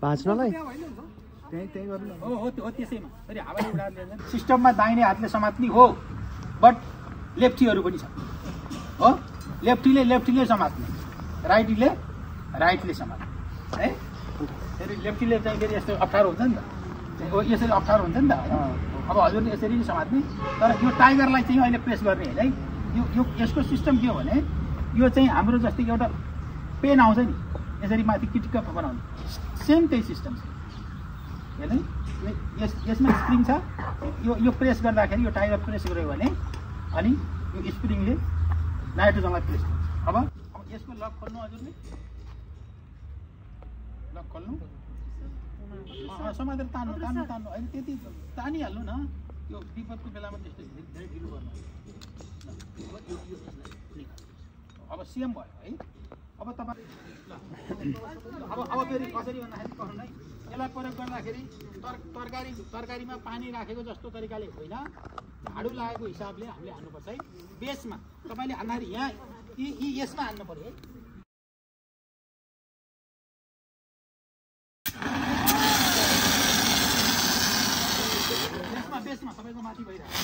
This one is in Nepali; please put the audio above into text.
भाँच्नलाई त्यसैमा फेरि हावाले उडाएर सिस्टममा दाहिने हातले समात्ने हो, बट लेफ्टीहरू पनि छ हो। लेफ्टीले समात्ने, राइटले समात्ने है। फेरि लेफ्टीले चाहिँ फेरि यस्तो अप्ठ्यारो हुन्छ नि त, यसरी अप्ठ्यारो हुन्छ नि त। अब हजुरले यसरी नै समात्ने, तर यो टाइगरलाई चाहिँ अहिले प्रेस गर्ने होइन है। यो यसको सिस्टम के हो भने, यो चाहिँ हाम्रो जस्तै एउटा पेन आउँछ नि, यसरी माथि किटिक्क बनाउने, सेम त्यही सिस्टम छ हेर्नु। यसमा स्प्रिङ छ, यो प्रेस गर्दाखेरि यो टाइगर प्रेस गऱ्यो भने अनि यो स्प्रिङले नाइट्रोजनलाई प्रेस गर्छ। अब यसको लक खोल्नु हजुरले, लक खोल्नु, समातेर तान्नु अहिले त्यति तानिहाल्नु न। यो विपदको बेलामा त्यस्तो धेरै ढिलो गर्नु। अब सेम भयो है। अब तपाईँ अब फेरि कसरी भन्दाखेरि गर्नु है, यसलाई प्रयोग गर्दाखेरि तरकारीमा पानी राखेको जस्तो तरिकाले होइन, झाडु लागेको हिसाबले हामीले हान्नुपर्छ है। बेसमा तपाईँले हान्दाखेरि यहाँ यसमा हान्नु पर्यो है। बेसमा तपाईँको माथि भइरहेको